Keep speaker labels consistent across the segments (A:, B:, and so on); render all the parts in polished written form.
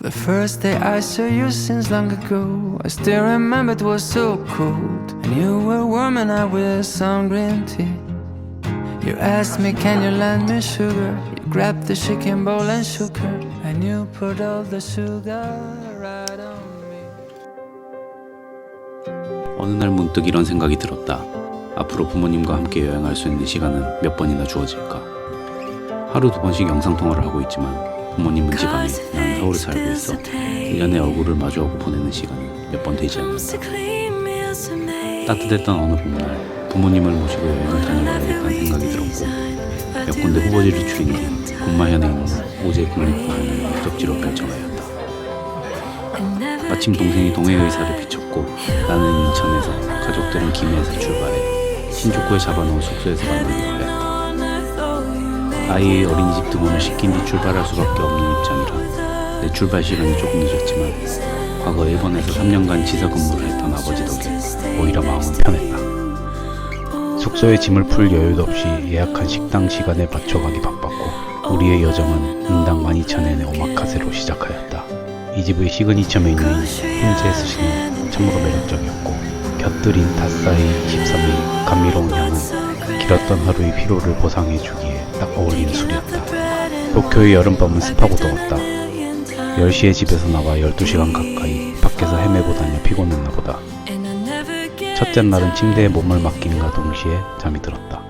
A: The first day I saw you seems long ago. I still remember it was so cold, and you were warm and I with some green tea. You asked me, can you lend me sugar? You grabbed the shaking bowl and shook her, and you put all the sugar right on me.
B: 어느 날 문득 이런 생각이 들었다. 앞으로 부모님과 함께 여행할 수 있는 시간은 몇 번이나 주어질까? 하루 두 번씩 영상통화를 하고 있지만 부모님은 지방에, 난 서울에 살고 있어. 1년에 얼굴을 마주하고 보내는 시간은 몇 번 되지 않는다. 따뜻했던 어느 봄날 부모님을 모시고 여행을 다녀봐야겠다는 생각이 들었고, 몇 군데 후보지를 추린 뒤 군마현에 있는 오제 국립공원을 목적지로 결정하였다. 마침 동생이 동해의사를 비쳤고 나는 인천에서, 가족들은 김해에서 출발해 신주쿠에 잡아놓은 숙소에서 만나기로 하였다. 아이의 어린이집 등원을 시킨 뒤 출발할 수밖에 없는 입장이라 내 출발 시간이 조금 늦었지만 과거 일본에서 3년간 지사 근무를 했던 아버지 덕에 오히려 마음은 편했다. 숙소에 짐을 풀 여유도 없이 예약한 식당 시간에 맞춰가기 바빴고, 우리의 여정은 인당 12,000엔의 오마카세로 시작하였다. 이 집의 시그니처 메뉴인 훈제 스시는 참으로 매력적이었고, 곁들인 닷사이 23의 감미로운 향은 길었던 하루의 피로를 보상해주기에 딱 어울리는 술이었다. 도쿄의 여름밤은 습하고 더웠다. 10시에 집에서 나와 12시간 가까이 밖에서 헤매고 다녀 피곤했나 보다. 첫째 날은 침대에 몸을 맡김과 동시에 잠이 들었다.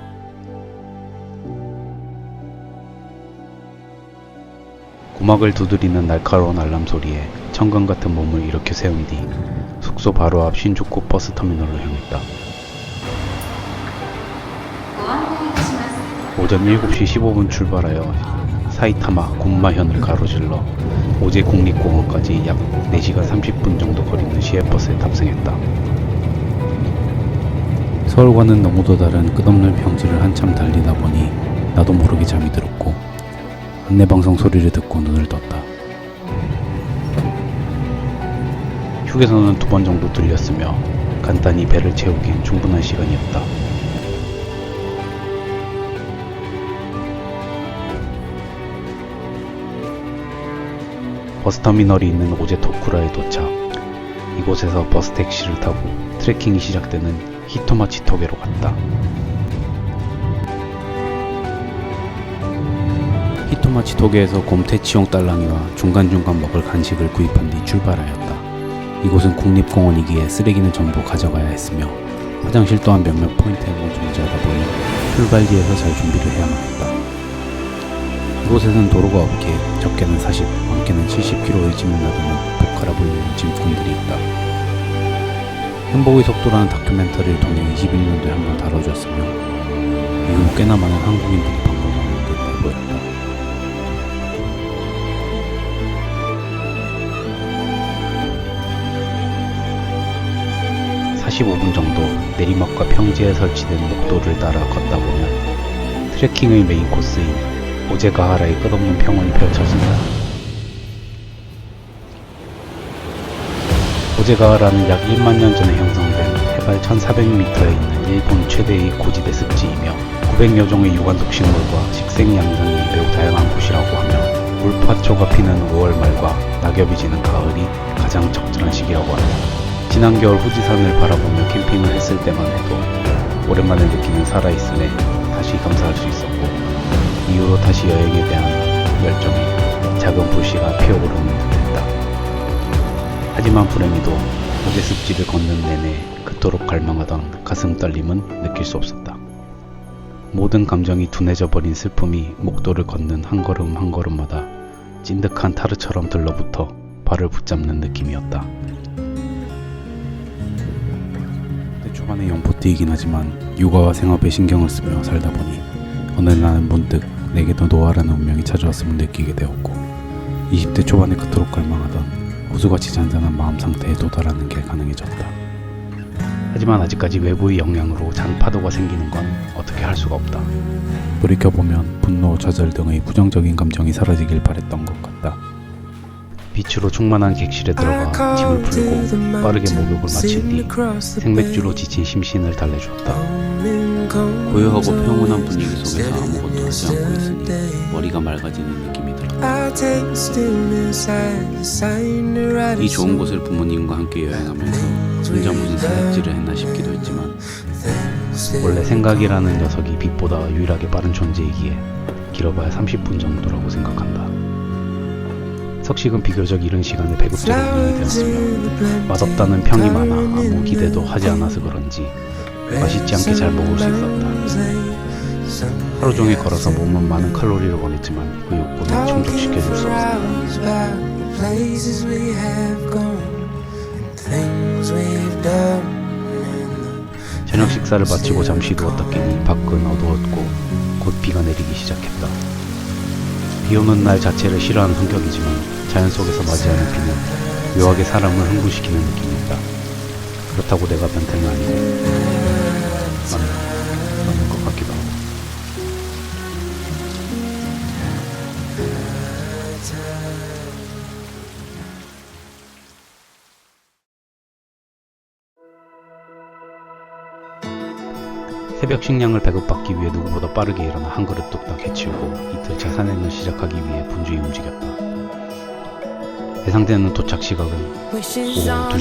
B: 고막을 두드리는 날카로운 알람 소리에 천근 같은 몸을 일으켜 세운 뒤 숙소 바로 앞 신주쿠 버스 터미널로 향했다. 오전 7시 15분 출발하여 사이타마 군마현을 가로질러 오제 국립공원까지 약 4시간 30분 정도 거리는 시외버스에 탑승했다. 서울과는 너무도 다른 끝없는 평지를 한참 달리다 보니 나도 모르게 잠이 들었고, 안내방송 소리를 듣고 눈을 떴다. 휴게소는 2번 정도 들렸으며 간단히 배를 채우기엔 충분한 시간이었다. 버스터미널이 있는 오제 토쿠라에 도착. 이곳에서 버스 택시를 타고 트레킹이 시작되는 히토마치 토게로 갔다. 히토마치 토게에서 곰테치용 딸랑이와 중간중간 먹을 간식을 구입한 뒤 출발하였다. 이곳은 국립공원이기에 쓰레기는 전부 가져가야 했으며 화장실 또한 몇몇 포인트에만 존재하다 보니 출발지에서 잘 준비를 해야만 했다. 이곳에는 도로가 없기에 적게는 40, 많게는 70km의 짐을 나르는 보카라 불리는 짐꾼들이 있다. 행복의 속도라는 다큐멘터리를 통해 21년도에 한번 다뤄주었으며 이후 꽤나 많은 한국인들이 방문하는 듯해 보였다. (45분) 정도 내리막과 평지에 설치된 목도를 따라 걷다 보면 트레킹의 메인 코스인 오제가하라의 끝없는 평원이 펼쳐진다. 오제가하라는 약 1만 년 전에 형성된 해발 1400m에 있는 일본 최대의 고지대 습지이며 900여 종의 유관독 식물과 식생 양상이 매우 다양한 곳이라고 하며 물파초가 피는 5월 말과 낙엽이 지는 가을이 가장 적절한 시기라고 한다. 지난 겨울 후지산을 바라보며 캠핑을 했을 때만 해도 오랜만에 느끼는 살아있음에 다시 감사할 수 있었고, 이후로 다시 여행에 대한 열정이 작은 불씨가 피어오르는 듯했다. 하지만 불행히도 오제 습지를 걷는 내내 그토록 갈망하던 가슴 떨림은 느낄 수 없었다. 모든 감정이 둔해져 버린 슬픔이 목도를 걷는 한 걸음 한 걸음마다 찐득한 타르처럼 들러붙어 발을 붙잡는 느낌이었다. 초반에 영포티이긴 하지만 육아와 생업에 신경을 쓰며 살다 보니 어느 날은 문득 내게도 노아라는 운명이 찾아왔음을 느끼게 되었고, 20대 초반에 그토록 갈망하던 호수같이 잔잔한 마음 상태에 도달하는 게 가능해졌다. 하지만 아직까지 외부의 영향으로 잔파도가 생기는 건 어떻게 할 수가 없다. 돌이켜보면 분노, 좌절 등의 부정적인 감정이 사라지길 바랬던 것 같다. 빛으로 충만한 객실에 들어가 짐을 풀고 빠르게 목욕을 마친 뒤 생맥주로 지친 심신을 달래주었다. 고요하고 평온한 분위기 속에서 아무것도 하지 않고 있으니 머리가 맑아지는 느낌이 들었다.
A: I'll take the stillness as a sign to write a
B: 이 좋은
A: song.
B: 곳을 부모님과 함께 여행하면서 혼자 무슨 사역질을 했나 싶기도 했지만 원래 생각이라는 녀석이 빛보다 유일하게 빠른 존재이기에 길어봐야 30분 정도라고 생각한다. 석식은 비교적 이른 시간에 배급제로 운영이 되었으며 맛없다는 평이 많아 아무 기대도 하지 않아서 그런지 맛있지 않게 잘 먹을 수 있었다. 하루 종일 걸어서 몸은 많은 칼로리를 보냈지만 그 욕구는 충족시켜줄 수 없었다.
A: Places we have gone, things we've done.
B: 저녁 식사를 마치고 잠시 누웠다 깨니 밖은 어두웠고 곧 비가 내리기 시작했다. 비 오는 날 자체를 싫어하는 성격이지만 자연 속에서 맞이하는 비는 묘하게 사람을 흥분시키는 느낌이 있다. 그렇다고 내가 변태는 아니고 맞는 것 같기도 하고. 새벽 식량을 배급받기 위해 누구보다 빠르게 일어나 한 그릇 뚝딱 해치우고 이틀차 산행을 시작하기 위해 분주히 움직였다. 예상되는 도착 시각은 오후 2시이며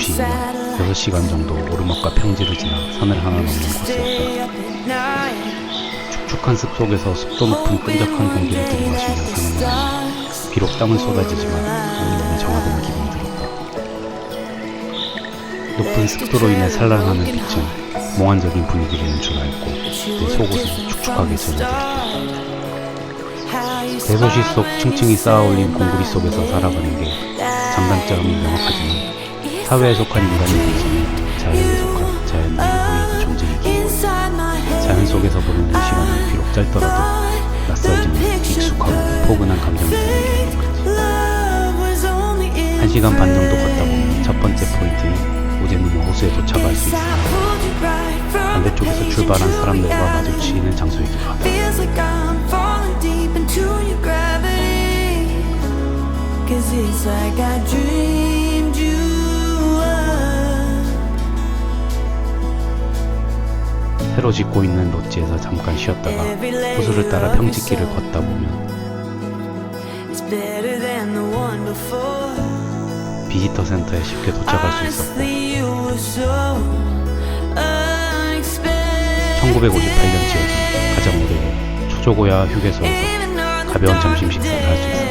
B: 6시간 정도 오르막과 평지를 지나 산을 하나 넘는 코스였다. 축축한 습 속에서 습도 높은 끈적한 공기를 들이마시며 사는 날 비록 땀은 쏟아지지만 몸이 너무 정화되는 기분이 들었다. 높은 습도로 인해 산란하는 빛은 몽환적인 분위기를 연출하였고 내 속옷은 축축하게 젖어들었다. 대도시 속 층층이 쌓아올린 공구리 속에서 살아가는 게 장단점이 명확하지만 사회에 속한 인간의 본성은 자연에 속한 자연 이외의 존재이기에 자연 속에서 보내는 시간이 비록 짧더라도 낯설지만 익숙하고 포근한 감정이 드는 게 있는 거지. 1시간 반 정도 걷다 보면 첫 번째 포인트인 오제누마 호수에 도착할 수 있어 반대쪽에서 출발한 사람들과 마주치는 장소이기도 하다. 새로 짓고 있는 롯지에서 잠깐 쉬었다가 호수를 따라 평지길을 걷다 보면 비지터 센터에 쉽게 도착할 수 있었고 1958년 지어진 가장 오래된 초조고야 휴게소에서 가벼운 점심 식사를 할 수 있었다.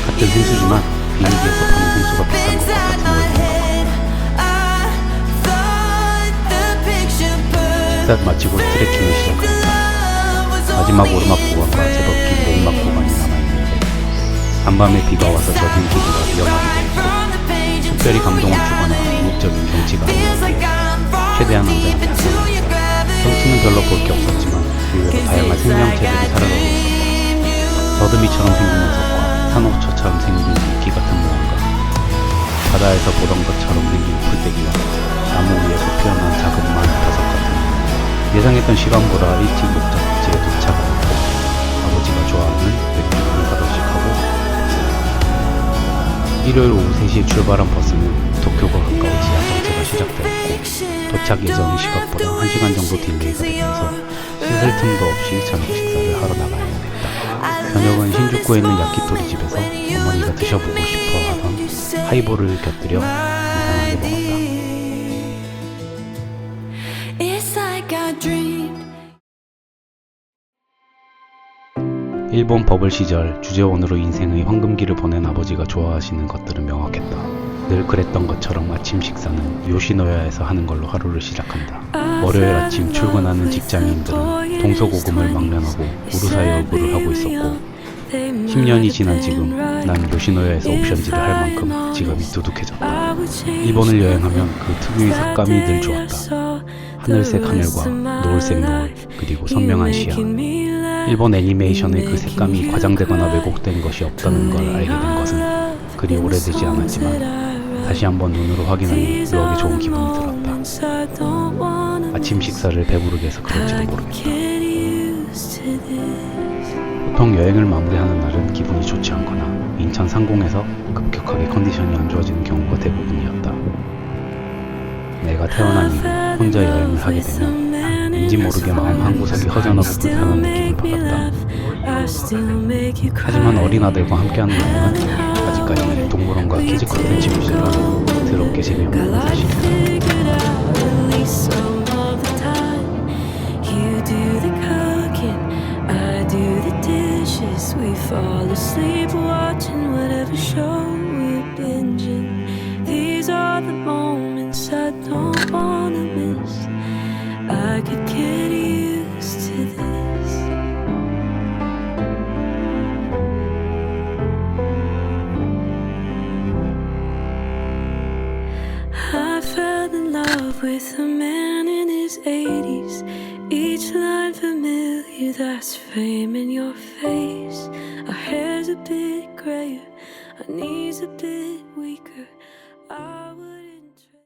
B: 같은 생수지만 비행기에서 파는 생수가 비싼 것 같은 걸 식사를 마치고 트레킹을 시작했다. 마지막 오르막 구간과 제법 긴 내리막 구간이 남아있는데 간밤에 비가 와서 젖은 기구가 위험하기도 했고 특별히 감동을 주거나 이국적인 경치가 아니었기에 최대한 안전하게 하였다. 경치는 별로 볼 게 없었지만 의외로 다양한 생명체들이 살아가고 있었다. 더듬이처럼 생긴 녀석과 산호초처럼 생긴 이끼 같은 무언가, 바다에서 보던 것처럼 생긴 풀떼기와 나무 위에서 피어난 작은 마늘버섯 같은 예상했던 시간보다 일찍 목적지에 도착하였고 아버지가 좋아하는 맥주를 한 가득씩 하고 일요일 오후 3시에 출발한 버스는 도쿄가 가까워 지하 정체가 시작되었고 도착 예정 시각보다 1시간 정도 딜레이가 되면서 씻을 틈도 없이 저녁 식사를 하러 나가야 했다. 저녁은 신주쿠에 있는 야키토리 집에서 어머니가 드셔보고 싶어 하던 하이볼을 곁들여 이상하게 먹었다. 일본 버블 시절 주재원으로 인생의 황금기를 보낸 아버지가 좋아하시는 것들은 명확했다. 늘 그랬던 것처럼 아침 식사는 요시노야에서 하는 걸로 하루를 시작한다. 월요일 아침 출근하는 직장인들은 동서고금을 망련하고 우루사의 얼굴을 하고 있었고 10년이 지난 지금 난 요시노야에서 옵션질을 할 만큼 지갑이 두둑해졌다. 일본을 여행하면 그 특유의 색감이 늘 좋았다. 하늘색 하늘과 노을색 노을, 그리고 선명한 시야. 일본 애니메이션의 그 색감이 과장되거나 왜곡된 것이 없다는 걸 알게 된 것은 그리 오래되지 않았지만 다시 한번 눈으로 확인하니 묘하게 좋은 기분이 들었다. 아침 식사를 배부르게 해서 그럴지도 모르겠다. 보통 여행을 마무리하는 날은 기분이 좋지 않거나 인천 상공에서 급격하게 컨디션이 안 좋아지는 경우가 대부분이었다. 내가 태어난 이후 혼자 여행을 하게 되면 왠지 모르게 마음 한구석이 허전하고 불편한 느낌을 받았다. 하지만 어린 아들과 함께하는 여행은 아직까지 동물원과 키즈 컨텐츠 뮤지엄을 더럽게 재미없는 사실이다.
C: We fall asleep watching whatever show we're binging. These are the moments I don't wanna miss. I could get used to this. I fell in love with a man in his 80s. Each line familiar, that's fame in your face. Our hair's a bit grayer, our knees a bit weaker.